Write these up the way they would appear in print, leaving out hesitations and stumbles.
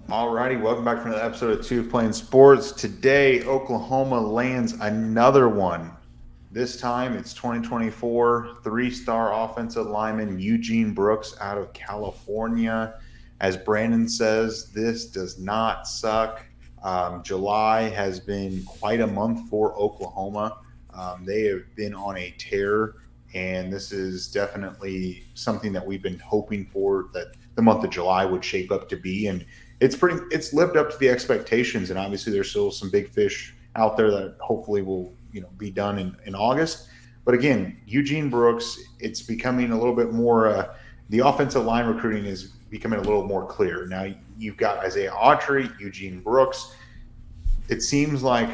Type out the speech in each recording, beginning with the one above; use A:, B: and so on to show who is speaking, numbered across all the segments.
A: Alrighty, welcome back for another episode of Two Playing Sports. Today, Oklahoma lands another one. This time, it's 2024 three-star offensive lineman Eugene Brooks out of California. As Brandon says, this does not suck. July has been quite a month for Oklahoma. They have been on a tear, and this is definitely something that we've been hoping for that the month of July would shape up to be. And it's lived up to the expectations, and obviously there's still some big fish out there that hopefully will be done in August. But again, Eugene Brooks, it's becoming a little bit more. The offensive line recruiting is becoming a little more clear now. You've got Isaiah Autry, Eugene Brooks. It seems like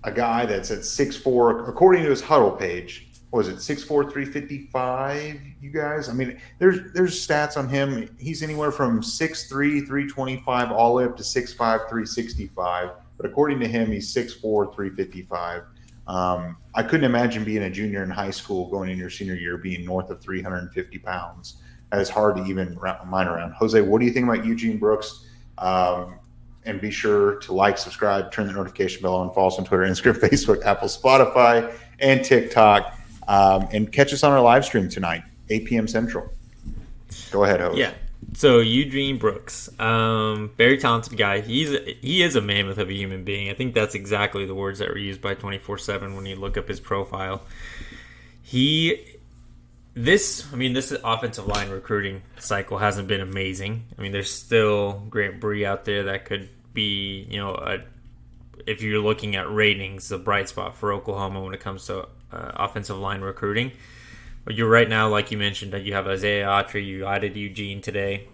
A: a guy that's at 6'4", according to his huddle page. What was it, 6'4", 355, you guys? I mean, there's stats on him. He's anywhere from 6'3", 325 all the way up to 6'5", 365. But according to him, he's 6'4", 355. I couldn't imagine being a junior in high school going in your senior year being north of 350 pounds. That is hard to even wrap my mind around. Jose, what do you think about Eugene Brooks? And be sure to like, subscribe, turn the notification bell on, follow us on Twitter, Instagram, Facebook, Apple, Spotify, and TikTok. And catch us on our live stream tonight, 8 p.m. Central. Go ahead, Jose.
B: Yeah. So Eugene Brooks, very talented guy. He is a mammoth of a human being. I think that's exactly the words that were used by 24/7 when you look up his profile. This offensive line recruiting cycle hasn't been amazing. I mean, there's still Grant Bree out there that could be, if you're looking at ratings, a bright spot for Oklahoma when it comes to offensive line recruiting. But you're right now, like you mentioned, that you have Isaiah Autry, you added Eugene today.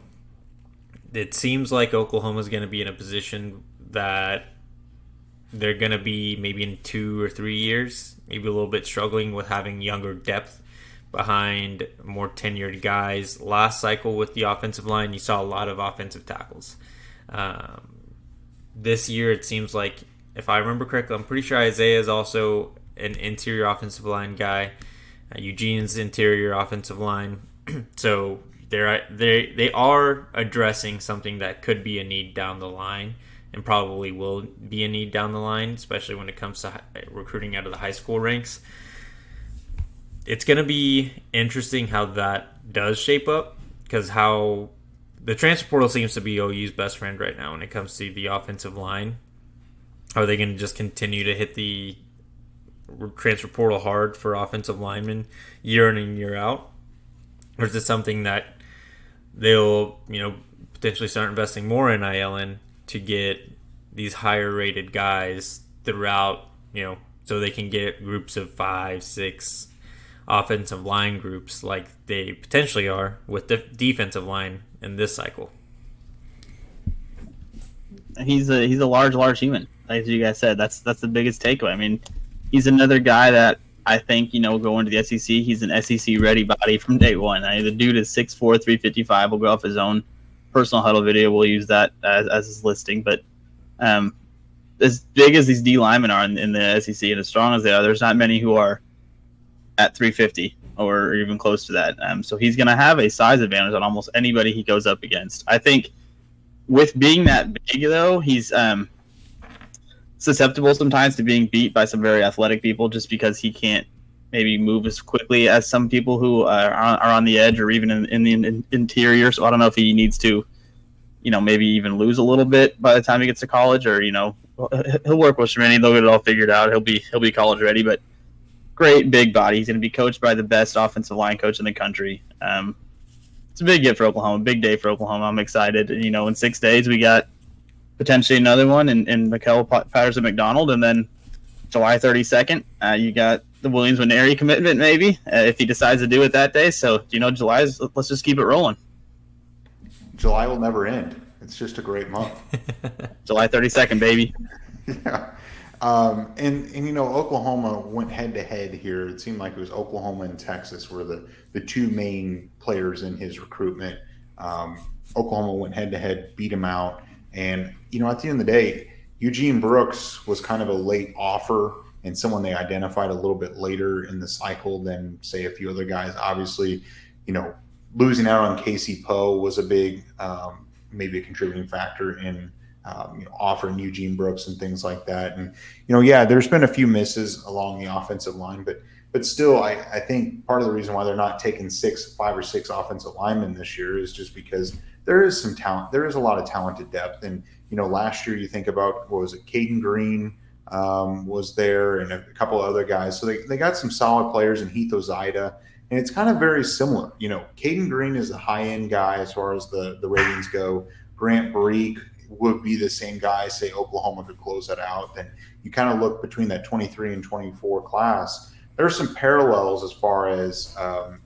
B: It seems like Oklahoma's going to be in a position that they're going to be maybe in 2 or 3 years, maybe a little bit struggling with having younger depth behind more tenured guys. Last cycle with the offensive line, you saw a lot of offensive tackles. This year, it seems like, if I remember correctly, I'm pretty sure Isaiah is also an interior offensive line guy. Eugene's interior offensive line. So they are addressing something that could be a need down the line, and probably will be a need down the line, especially when it comes to recruiting out of the high school ranks. It's going to be interesting how that does shape up, because how the transfer portal seems to be OU's best friend right now when it comes to the offensive line. Are they going to just continue to hit the transfer portal hard for offensive linemen year in and year out? Or is it something that they'll, potentially start investing more in NIL in to get these higher rated guys throughout, so they can get groups of 5, 6 offensive line groups like they potentially are with the defensive line in this cycle?
C: He's a large human, as you guys said. That's the biggest takeaway. I mean, he's another guy that I think, going to the SEC, he's an SEC ready body from day one. The dude is 6'4", 355. We'll go off his own personal huddle video. We'll use that as his listing. But as big as these D linemen are in the SEC and as strong as they are, there's not many who are at 350 or even close to that. So he's going to have a size advantage on almost anybody he goes up against. I think with being that big, though, he's susceptible sometimes to being beat by some very athletic people, just because he can't maybe move as quickly as some people who are on the edge or even in the interior. So I don't know if he needs to, maybe even lose a little bit by the time he gets to college, or he'll work with Shermani. They'll get it all figured out. He'll be college ready, but great big body. He's going to be coached by the best offensive line coach in the country. It's a big get for Oklahoma, big day for Oklahoma. I'm excited. In 6 days we got potentially another one in Mikel Patterson McDonald, and then July 32nd, you got the Williams Nwaneri commitment, maybe, if he decides to do it that day. So, let's just keep it rolling.
A: July will never end. It's just a great month.
C: July 32nd, baby.
A: Yeah. And Oklahoma went head-to-head here. It seemed like it was Oklahoma and Texas were the two main players in his recruitment. Oklahoma went head-to-head, beat him out. And, at the end of the day, Eugene Brooks was kind of a late offer and someone they identified a little bit later in the cycle than, say, a few other guys. Obviously, losing out on Casey Poe was a big maybe a contributing factor in offering Eugene Brooks and things like that. And yeah, there's been a few misses along the offensive line, but still, I think part of the reason why they're not taking 5 or 6 offensive linemen this year is just because there is some talent. There is a lot of talented depth. And last year you think about, what was it, Caden Green was there, and a couple of other guys. So they got some solid players in Heath Ozida. And it's kind of very similar. Caden Green is a high-end guy as far as the ratings go. Grant Bree would be the same guy, say Oklahoma could close that out. Then you kind of look between that 23 and 24 class. There are some parallels as far as how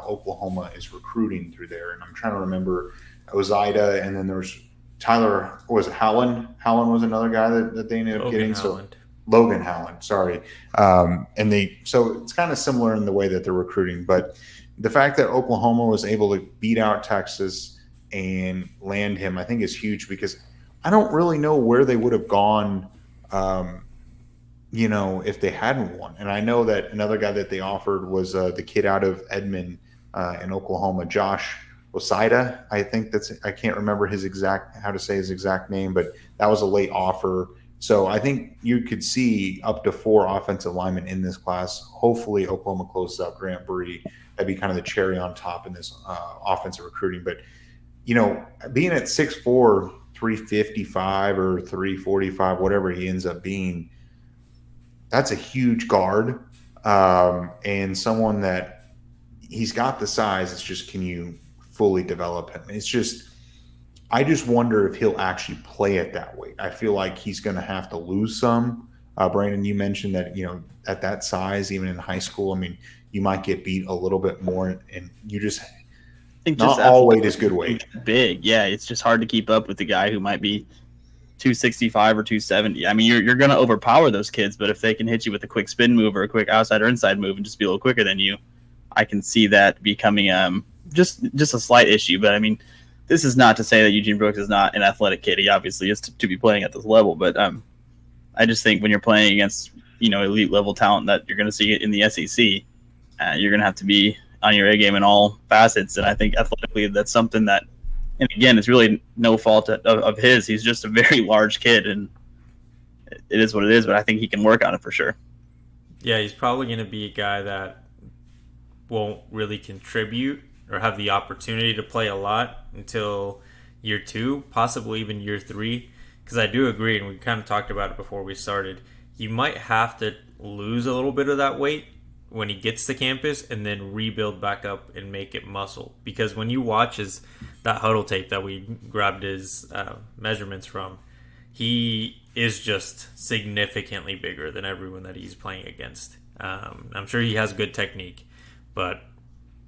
A: Oklahoma is recruiting through there. And I'm trying to remember Ozida, and then there's Tyler, was it Howland? Howland was another guy that they ended up getting.
B: Howland.
A: Logan Howland, sorry. So it's kind of similar in the way that they're recruiting. But the fact that Oklahoma was able to beat out Texas and land him, I think is huge, because I don't really know where they would have gone if they hadn't won. And I know that another guy that they offered was the kid out of Edmond in Oklahoma, Josh Osida. I can't remember how to say his exact name, but that was a late offer. So I think you could see up to 4 offensive linemen in this class. Hopefully Oklahoma closes out Grant Bree. That'd be kind of the cherry on top in this offensive recruiting. But, being at 6'4", 355 or 345, whatever he ends up being, that's a huge guard, and someone that he's got the size. It's just, can you fully develop him? I just wonder if he'll actually play it that way. I feel like he's going to have to lose some. Brandon, you mentioned that, at that size, even in high school, you might get beat a little bit more, and you just – not all weight is good weight.
C: Big, yeah. It's just hard to keep up with the guy who might be 265 or 270. You're going to overpower those kids, but if they can hit you with a quick spin move or a quick outside or inside move and just be a little quicker than you, I can see that becoming just a slight issue. But, this is not to say that Eugene Brooks is not an athletic kid. He obviously is to be playing at this level. But I just think when you're playing against, elite level talent that you're going to see in the SEC, you're going to have to be on your A game in all facets. And I think athletically that's something that, and again, it's really no fault of his. He's just a very large kid, and it is what it is. But I think he can work on it for sure.
B: Yeah, he's probably going to be a guy that won't really contribute or have the opportunity to play a lot until year 2, possibly even year 3. Because I do agree, and we kind of talked about it before we started, you might have to lose a little bit of that weight when he gets to campus and then rebuild back up and make it muscle. Because when you watch that huddle tape that we grabbed his measurements from, he is just significantly bigger than everyone that he's playing against. I'm sure he has good technique, but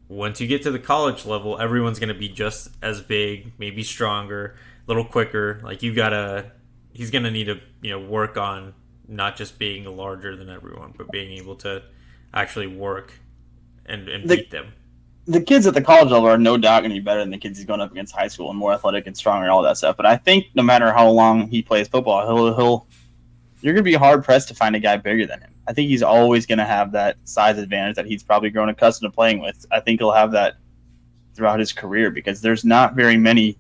B: once you get to the college level, everyone's going to be just as big, maybe stronger, a little quicker. Like he's going to need to work on not just being larger than everyone, but being able to actually work and beat them.
C: The kids at the college level are no doubt going to be better than the kids he's going up against high school and more athletic and stronger and all that stuff. But I think no matter how long he plays football, you're going to be hard pressed to find a guy bigger than him. I think he's always going to have that size advantage that he's probably grown accustomed to playing with. I think he'll have that throughout his career because there's not very many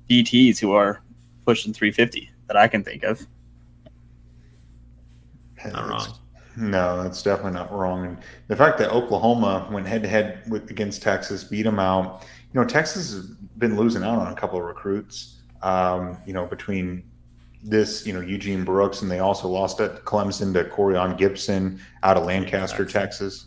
C: DTs who are pushing 350 that I can think of.
B: Not wrong.
A: No, that's definitely not wrong. And the fact that Oklahoma went head-to-head against Texas, beat them out. Texas has been losing out on a couple of recruits, between this, Eugene Brooks, and they also lost at Clemson to Corian Gibson out of Lancaster, Texas.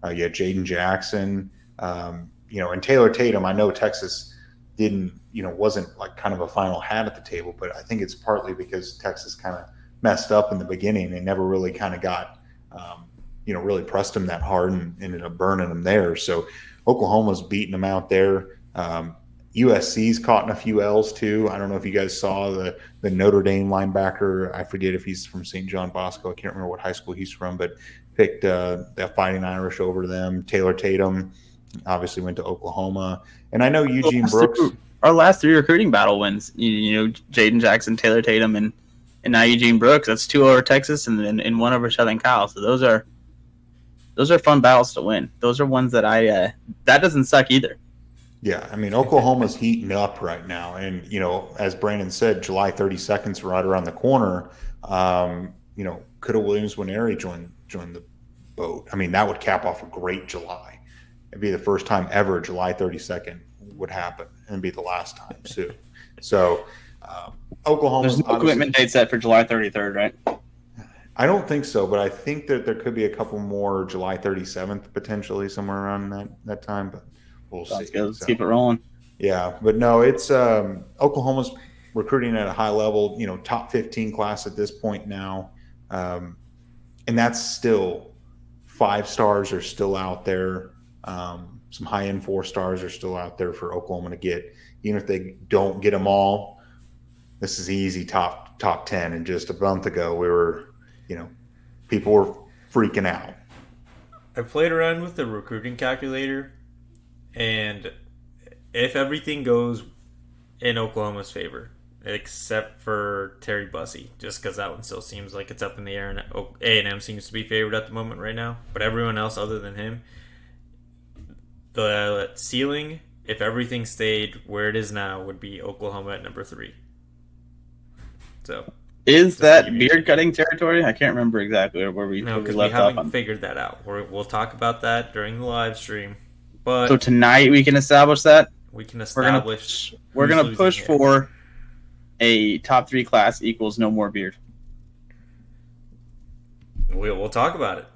A: Jaden Jackson, and Taylor Tatum. I know Texas wasn't like kind of a final hat at the table, but I think it's partly because Texas kind of messed up in the beginning. They never really kind of got, really pressed them that hard and ended up burning them there. So Oklahoma's beating them out there. USC's caught in a few L's too. I don't know if you guys saw the Notre Dame linebacker. I forget if he's from St. John Bosco. I can't remember what high school he's from, but picked that Fighting Irish over to them. Taylor Tatum obviously went to Oklahoma. And I know Eugene Brooks.
C: Our last 3 recruiting battle wins, Jaden Jackson, Taylor Tatum, and now Eugene Brooks. That's 2 over Texas and 1 over Southern Cal. So those are fun battles to win. Those are ones that that doesn't suck either.
A: Yeah, I mean Oklahoma's heating up right now, and as Brandon said, July 32nd is right around the corner. Could a Williams Winery join the boat? I mean, that would cap off a great July. It'd be the first time ever July 32nd would happen, and be the last time too. So,
C: There's
A: Oklahoma's
C: no
A: obviously.
C: commitment date set for July 33rd, right?
A: I don't think so, but I think that there could be a couple more July 37th potentially somewhere around that time, but we'll
C: Sounds
A: see.
C: good. Let's
A: So.
C: keep it rolling.
A: Yeah, but no, it's Oklahoma's recruiting at a high level. Top 15 class at this point now, um, and that's still 5 stars are still out there. Some high end 4 stars are still out there for Oklahoma to get. Even if they don't get them all, this is easy top 10. And just a month ago, we were, people were freaking out.
B: I played around with the recruiting calculator, and if everything goes in Oklahoma's favor, except for Terry Bussey, just because that one still seems like it's up in the air, and A&M seems to be favored at the moment right now. But everyone else other than him, the ceiling, if everything stayed where it is now, would be Oklahoma at number 3. So
C: Is
B: just
C: that
B: to give you an
C: beard
B: idea.
C: cutting territory? I can't remember exactly where we
B: No, because we
C: left off
B: haven't
C: on.
B: figured that out. We'll talk about that during the live stream, but
C: So tonight we can establish that.
B: we can
C: We're gonna
B: establish.
C: we're
B: who's
C: gonna
B: losing
C: push
B: here.
C: for a top 3 class equals no more beard.
B: We'll talk about it.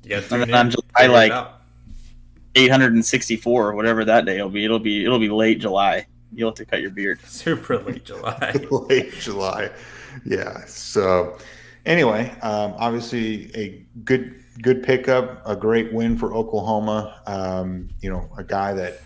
B: You got to
C: And
B: tune
C: then on
B: in.
C: July,
B: figure it
C: like,
B: out.
C: 864 or whatever that day will be. It'll be late July. You'll have to cut your beard.
B: Super late July.
A: Late July. Yeah. So anyway, obviously a good pickup, a great win for Oklahoma. A guy that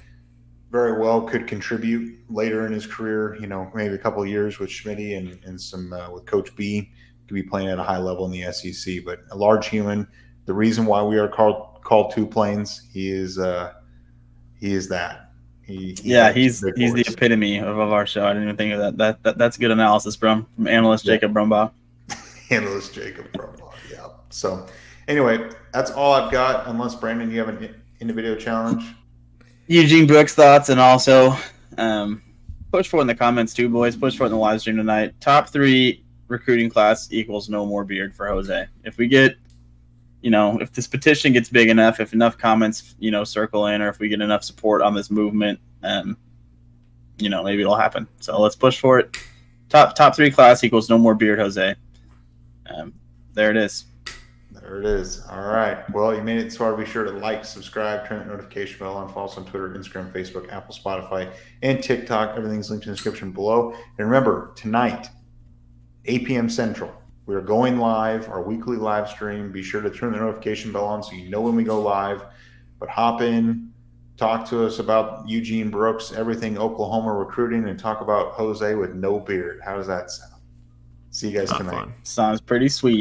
A: very well could contribute later in his career. Maybe a couple of years with Schmitty and some with Coach B, could be playing at a high level in the SEC. But a large human. The reason why we are called Two Planes, he is that. He's
C: the epitome of our show. I didn't even think of that. That's good analysis from analyst Jacob Brumbaugh.
A: Analyst Jacob Brumbaugh. Yeah. So anyway, that's all I've got. Unless Brandon, you have an individual challenge.
C: Eugene Brooks thoughts, and also push for it in the comments too, boys. Push for it in the live stream tonight. Top 3 recruiting class equals no more beard for Jose. If we get, if this petition gets big enough, if enough comments, circle in, or if we get enough support on this movement, maybe it'll happen. So let's push for it. Top 3 class equals no more beard, Jose. There it is.
A: There it is. All right. Well, you made it this far. Be sure to like, subscribe, turn the notification bell on, follow us on Twitter, Instagram, Facebook, Apple, Spotify, and TikTok. Everything's linked in the description below. And remember, tonight, 8 p.m. Central, we are going live, our weekly live stream. Be sure to turn the notification bell on so you know when we go live. But hop in, talk to us about Eugene Brooks, everything Oklahoma recruiting, and talk about Jose with no beard. How does that sound? See you guys
B: Not
A: tonight.
B: fun.
C: Sounds pretty sweet.